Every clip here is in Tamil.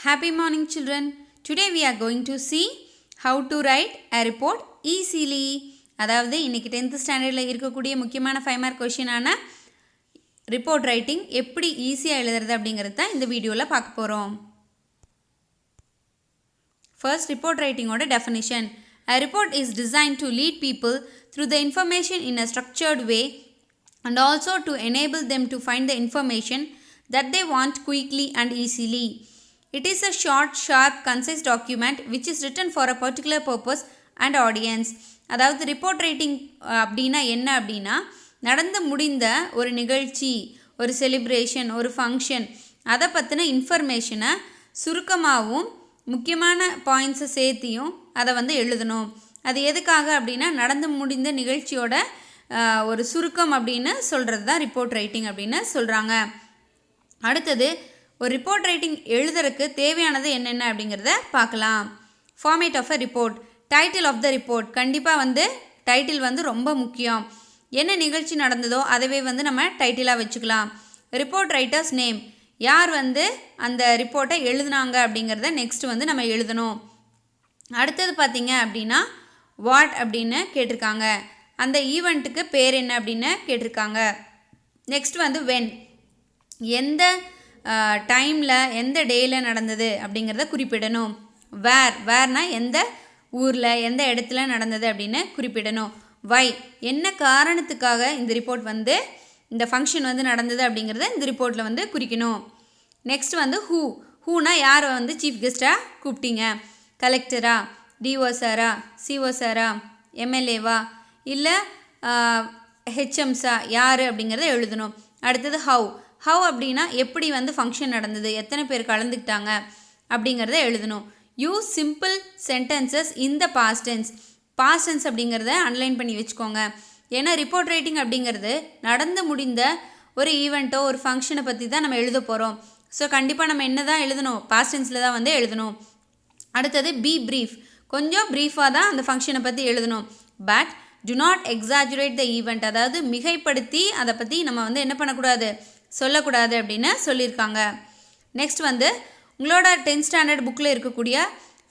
Happy morning children. Today we are going to see how to write a report easily. அதாவது இன்னைக்கு 10th ஸ்டாண்டர்ட்ல இருக்கக்கூடிய முக்கியமான 5 மார்க் क्वेश्चन ஆன ரிப்போர்ட் ரைட்டிங் எப்படி ஈஸியா எழுதுறது அப்படிங்கறத தான் இந்த வீடியோல பார்க்க போறோம். First report writing ஓட definition. A report is designed to lead people through the information in a structured way and also to enable them to find the information that they want quickly and easily. It is a short, sharp, concise document which is written for a particular purpose and audience. அதாவது ரிப்போர்ட் ரைட்டிங் அப்படின்னா என்ன அப்படின்னா நடந்து முடிந்த ஒரு நிகழ்ச்சி, ஒரு செலிப்ரேஷன், ஒரு ஃபங்க்ஷன் அதை பற்றின இன்ஃபர்மேஷனை சுருக்கமாகவும் முக்கியமான பாயிண்ட்ஸை சேர்த்தியும் அதை வந்து எழுதணும். அது எதுக்காக அப்படின்னா நடந்து முடிந்த நிகழ்ச்சியோட ஒரு சுருக்கம் அப்படின்னு சொல்கிறது தான் ரிப்போர்ட் ரைட்டிங் அப்படின்னு சொல்கிறாங்க. அடுத்தது ஒரு ரிப்போர்ட் ரைட்டிங் எழுதுறதுக்கு தேவையானது என்னென்ன அப்படிங்கிறத பார்க்கலாம். Format of a report, title of the report. கண்டிப்பாக வந்து டைட்டில் வந்து ரொம்ப முக்கியம். என்ன நிகழ்ச்சி நடந்ததோ அதவே வந்து நம்ம டைட்டிலாக வச்சுக்கலாம். ரிப்போர்ட் ரைட்டர்ஸ் நேம், யார் வந்து அந்த ரிப்போர்ட்டை எழுதுனாங்க அப்படிங்கிறத நெக்ஸ்ட் வந்து நம்ம எழுதணும். அடுத்தது பார்த்திங்க அப்படின்னா வாட் அப்படின்னு கேட்டிருக்காங்க, அந்த ஈவெண்ட்டுக்கு பேர் என்ன அப்படின்னு கேட்டிருக்காங்க. நெக்ஸ்ட் வந்து வென், எந்த டைமில் எந்த டேயில் நடந்தது அப்படிங்கிறத குறிப்பிடணும். வேர்னால் எந்த ஊரில் எந்த இடத்துல நடந்தது அப்படின்னு குறிப்பிடணும். வை, என்ன காரணத்துக்காக இந்த ரிப்போர்ட் வந்து இந்த ஃபங்க்ஷன் வந்து நடந்தது அப்படிங்கிறத இந்த ரிப்போர்ட்டில் வந்து குறிக்கணும். நெக்ஸ்ட் வந்து ஹூனா யார் வந்து சீஃப் கெஸ்ட்டாக கூப்பிட்டீங்க, கலெக்டரா, டிஓ சாரா, சிஓ சாரா, எம்எல்ஏவா இல்லை ஹெச்எம்ஸா யார் அப்படிங்கிறத எழுதணும். அடுத்தது ஹவ் அப்படின்னா எப்படி வந்து ஃபங்க்ஷன் நடந்தது, எத்தனை பேர் கலந்துக்கிட்டாங்க அப்படிங்கிறத எழுதணும். Use simple sentences in the past tense. Past tense அப்படிங்கிறத அண்டர்லைன் பண்ணி வச்சுக்கோங்க. ஏன்னா ரிப்போர்ட் ரைட்டிங் அப்படிங்கிறது நடந்து முடிந்த ஒரு ஈவெண்ட்டோ ஒரு ஃபங்க்ஷனை பற்றி தான் நம்ம எழுத போகிறோம். ஸோ கண்டிப்பாக நம்ம என்ன தான் எழுதணும், பாஸ்ட் டென்ஸில் தான் வந்து எழுதணும். அடுத்தது பி ப்ரீஃப், கொஞ்சம் ப்ரீஃபாக தான் அந்த ஃபங்க்ஷனை பற்றி எழுதணும். But to not exaggerate the event, அதாவது மிகைப்படுத்தி அதை பற்றி நம்ம வந்து என்ன பண்ணக்கூடாது, சொல்லக்கூடாது அப்படின்னு சொல்லியிருக்காங்க. நெக்ஸ்ட் வந்து உங்களோட 10th ஸ்டாண்டர்ட் புக்கில் இருக்கக்கூடிய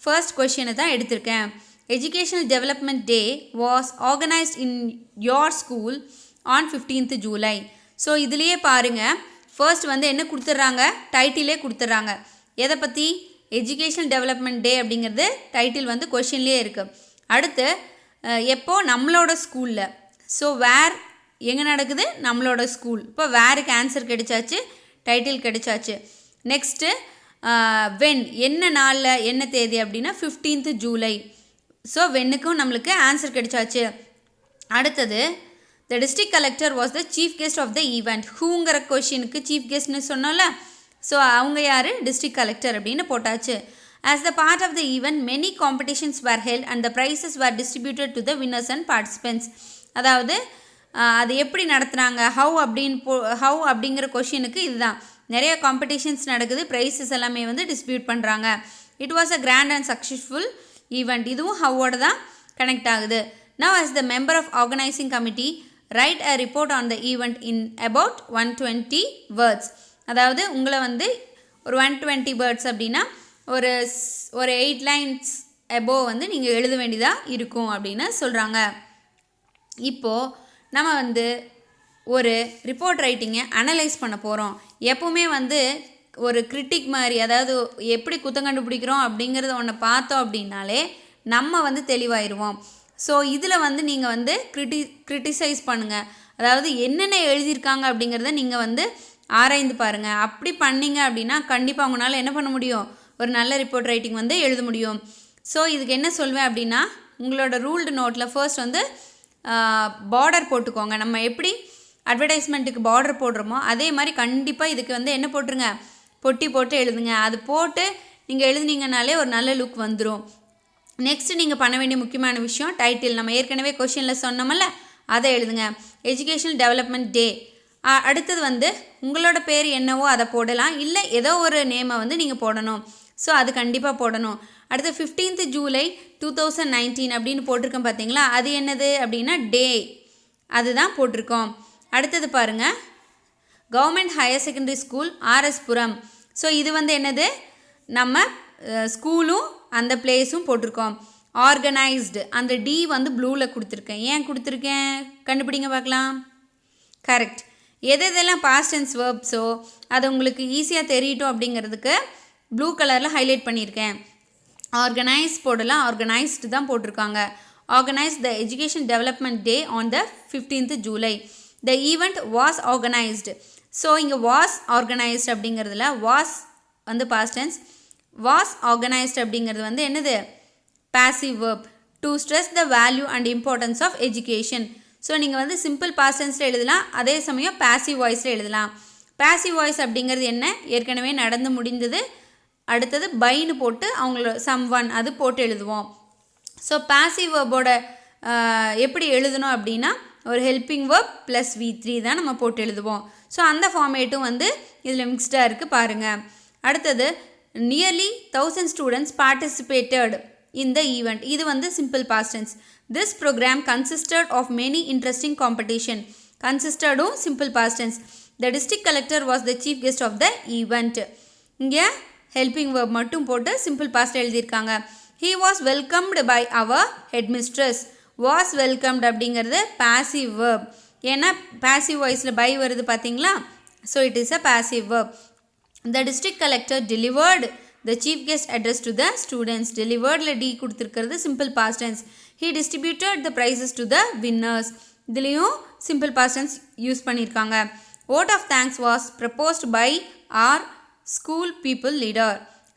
ஃபர்ஸ்ட் கொஷினை தான் எடுத்திருக்கேன். Educational development day was organised in your school on 15th July. So இதுலேயே பாருங்கள், ஃபர்ஸ்ட் வந்து என்ன கொடுத்துட்றாங்க, டைட்டிலே கொடுத்துட்றாங்க. எதை பற்றி, எஜுகேஷனல் டெவலப்மெண்ட் டே அப்படிங்கிறது டைட்டில் வந்து கொஷின்லேயே இருக்குது. அடுத்து எப்போ, நம்மளோட ஸ்கூலில். ஸோ வேர் எங்கே நடக்குது, நம்மளோட ஸ்கூல். இப்போ வேருக்கு ஆன்சர் கிடைச்சாச்சு, டைட்டில் கிடைச்சாச்சு. நெக்ஸ்ட்டு வென், என்ன நாளில் என்ன தேதி அப்படின்னா 15th ஜூலை. ஸோ வென்னுக்கும் நம்மளுக்கு ஆன்சர் கிடைச்சாச்சு. அடுத்தது the district collector was the chief guest of the event. ஹூங்கிற கொஷினுக்கு சீஃப் கெஸ்ட்னு சொன்னோம்ல, ஸோ அவங்க யார், டிஸ்ட்ரிக்ட் கலெக்டர் அப்படின்னு போட்டாச்சு. As the part of the event, many competitions were held and the prizes were distributed to the winners and participants. அதாவது அது எப்படி நடத்துனாங்க, ஹவ் அப்படிங்கிற கொஷினுக்கு இதுதான். நிறைய காம்படிஷன்ஸ் நடக்குது, ப்ரைஸஸ் எல்லாமே வந்து டிஸ்ட்ரிபியூட் பண்ணுறாங்க. It was a grand and successful event. இதுவும் ஹவ்வோட தான் கனெக்ட் ஆகுது. Now as the member of organizing committee, write a report on the event in about 120 words. அதாவது உங்களை வந்து ஒரு 120 words அப்படின்னா ஒரு 8 lines above வந்து நீங்கள் எழுத வேண்டியதாக இருக்கும் அப்படின்னு சொல்கிறாங்க. இப்போது நம்ம வந்து ஒரு ரிப்போர்ட் ரைட்டிங்கை அனலைஸ் பண்ண போகிறோம். எப்போவுமே வந்து ஒரு கிரிட்டிக் மாதிரி, அதாவது எப்படி குத்தம் கண்டுபிடிக்கிறோம் அப்படிங்கிறத ஒன்று பார்த்தோம் அப்படின்னாலே நம்ம வந்து தெளிவாயிடுவோம். ஸோ இதில் வந்து நீங்கள் வந்து கிரிட்டிசைஸ் பண்ணுங்கள். அதாவது என்னென்ன எழுதியிருக்காங்க அப்படிங்கிறத நீங்கள் வந்து ஆராய்ந்து பாருங்கள். அப்படி பண்ணிங்க அப்படின்னா கண்டிப்பாக அவங்களால என்ன பண்ண முடியும், ஒரு நல்ல ரிப்போர்ட் ரைட்டிங் வந்து எழுத முடியும். ஸோ இதுக்கு என்ன சொல்வேன் அப்படின்னா, உங்களோட ரூல்டு நோட்டில் ஃபர்ஸ்ட் வந்து பார்டர் போட்டுக்கோங்க. நம்ம எப்படி அட்வர்டைஸ்மெண்ட்டுக்கு பார்டர் போடுறோமோ அதே மாதிரி கண்டிப்பாக இதுக்கு வந்து என்ன போட்டுருங்க, பொட்டி போட்டு எழுதுங்க. அது போட்டு நீங்கள் எழுதுனீங்கனாலே ஒரு நல்ல லுக் வந்துடும். நெக்ஸ்ட்டு நீங்கள் பண்ண வேண்டிய முக்கியமான விஷயம் டைட்டில். நம்ம ஏற்கனவே கொஷினில் சொன்னோம்ல, அதை எழுதுங்க. எஜுகேஷனல் டெவலப்மெண்ட் டே. அடுத்தது வந்து உங்களோட பேர் என்னவோ அதை போடலாம், இல்லை ஏதோ ஒரு நேமை வந்து நீங்கள் போடணும். ஸோ அது கண்டிப்பாக போடணும். அடுத்து 15th ஜூலை 2019 அப்படின்னு போட்டிருக்கோம் பார்த்தீங்களா, அது என்னது அப்படின்னா டே, அதுதான் போட்டிருக்கோம். அடுத்தது பாருங்கள், government higher secondary school R S Puram. So இது வந்து என்னது, நம்ம ஸ்கூலும் அந்த பிளேஸும் போட்டிருக்கோம். ஆர்கனைஸ்டு அந்த டி வந்து ப்ளூவில் கொடுத்துருக்கேன். ஏன் கொடுத்துருக்கேன் கண்டுபிடிங்க பார்க்கலாம். கரெக்ட். எதெல்லாம் பாஸ்ட் டென்ஸ் வேர்ப்ஸோ அது உங்களுக்கு ஈஸியாக தெரியட்டும் அப்படிங்கிறதுக்கு ப்ளூ கலரில் ஹைலைட் பண்ணியிருக்கேன். ஆர்கனைஸ் போடலாம், ஆர்கனைஸ்டு தான் போட்டிருக்காங்க. Organise the education development day on the 15th July. The event was organised. So இங்கே வாஸ் ஆர்கனைஸ்டு அப்படிங்கிறதுல வாஸ் வந்து பாஸ்ட் டென்ஸ், வாஸ் ஆர்கனைஸ்டு அப்படிங்கிறது வந்து என்னது passive verb to stress the value and importance of education. So நீங்கள் வந்து சிம்பிள் பாஸ்ட் டென்ஸில் எழுதலாம், அதே சமயம் passive voiceல எழுதலாம். passive voice அப்படிங்கிறது என்ன, ஏற்கனவே நடந்து முடிந்தது, அடுத்தது பைன்னு போட்டு அவங்களோட someone அது போட்டு எழுதுவோம். ஸோ passive verboட எப்படி எழுதணும் அப்படின்னா ஒரு ஹெல்பிங் verb ப்ளஸ் V3 தான் நம்ம போட்டு எழுதுவோம். ஸோ அந்த ஃபார்மேட்டும் வந்து இதில் மிக்ஸ்டாக இருக்குது பாருங்கள். அடுத்தது nearly 1000 students participated in the event. இது வந்து simple past tense. This program consisted of many interesting competition. Consistedum simple past tense. The district collector was the chief guest of the event. இங்கே helping verb மட்டும் போட்டு simple past எழுதியிருக்காங்க. He was welcomed by our headmistress. Was welcomed அப்படிங்கிறது passive verb. ஏன்னா passive voiceல by வருது பார்த்தீங்களா. So it is a passive verb. The district collector delivered the chief guest address to the students. Deliveredல D கொடுத்திருக்கிறது simple past tense. He distributed the prizes to the winners. இதுலேயும் simple past tense யூஸ் பண்ணியிருக்காங்க. Vote of thanks was proposed by our school people leader.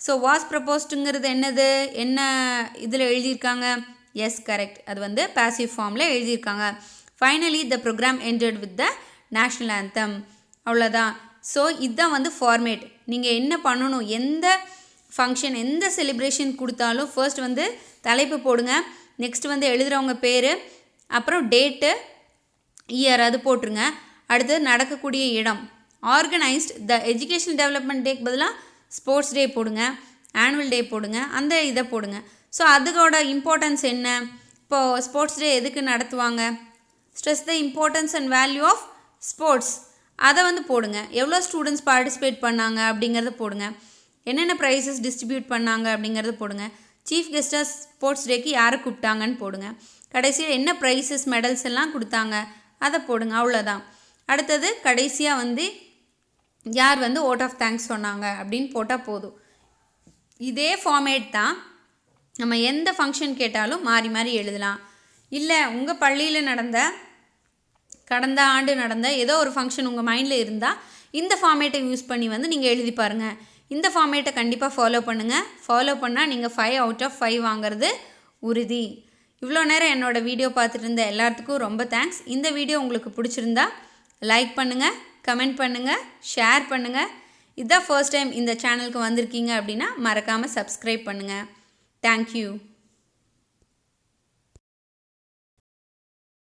So was proposedங்கிறது என்னது, என்ன இதில் எழுதியிருக்காங்க. எஸ் கரெக்ட், அது வந்து passive ஃபார்மில் எழுதியிருக்காங்க. Finally the program ended with the national anthem. அவ்வளோதான். ஸோ இதுதான் வந்து ஃபார்மேட். நீங்கள் என்ன பண்ணணும், எந்த ஃபங்க்ஷன் எந்த செலிப்ரேஷன் கொடுத்தாலும் ஃபர்ஸ்ட் வந்து தலைப்பு போடுங்க, நெக்ஸ்ட் வந்து எழுதுகிறவங்க பேர், அப்புறம் டேட்டு இயர் அது போட்டுருங்க, அடுத்தது நடக்கக்கூடிய இடம். ஆர்கனைஸ்ட் த எஜுகேஷனல் டெவலப்மெண்ட் டேக்கு பதிலாக ஸ்போர்ட்ஸ் டே போடுங்க, ஆனுவல் டே போடுங்க, அந்த இதை போடுங்க. ஸோ அதோட இம்பார்ட்டன்ஸ் என்ன, இப்போது ஸ்போர்ட்ஸ் டே எதுக்கு நடத்துவாங்க, stress the importance and value of sports, அதை வந்து போடுங்க. எவ்வளோ ஸ்டூடெண்ட்ஸ் பார்ட்டிசிபேட் பண்ணாங்க அப்படிங்கிறத போடுங்க, என்னென்ன ப்ரைஸஸ் டிஸ்ட்ரிபியூட் பண்ணாங்க அப்படிங்கிறத போடுங்க, சீஃப் கெஸ்ட்டாக ஸ்போர்ட்ஸ் டேக்கு யாரை கூப்பிட்டாங்கன்னு போடுங்க, கடைசியில் என்ன ப்ரைஸஸ் மெடல்ஸ் எல்லாம் கொடுத்தாங்க அதை போடுங்க. அவ்வளோதான். அடுத்தது கடைசியாக வந்து யார் வந்து ஓட் ஆஃப் தேங்க்ஸ் சொன்னாங்க அப்படின்னு போட்டால் போதும். இதே ஃபார்மேட் தான் நம்ம எந்த ஃபங்க்ஷன் கேட்டாலும் மாறி மாறி எழுதலாம். இல்லை உங்கள் பள்ளியில் நடந்த கடந்த ஆண்டு நடந்த ஏதோ ஒரு ஃபங்க்ஷன் உங்கள் மைண்டில் இருந்தால் இந்த ஃபார்மேட்டை யூஸ் பண்ணி வந்து நீங்கள் எழுதி பாருங்கள். இந்த ஃபார்மேட்டை கண்டிப்பாக ஃபாலோ பண்ணுங்கள். ஃபாலோ பண்ணால் நீங்கள் 5 out of 5 வாங்கிறது உறுதி. இவ்வளோ நேரம் என்னோடய வீடியோ பார்த்துட்டு இருந்த எல்லாத்துக்கும் ரொம்ப தேங்க்ஸ். இந்த வீடியோ உங்களுக்கு பிடிச்சிருந்தா லைக் பண்ணுங்கள், கமெண்ட் பண்ணுங்கள், ஷேர் பண்ணுங்கள். இதுதான் ஃபர்ஸ்ட் டைம் இந்த சேனலுக்கு வந்திருக்கீங்க அப்படின்னா மறக்காமல் சப்ஸ்கிரைப் பண்ணுங்கள். தேங்க்யூ.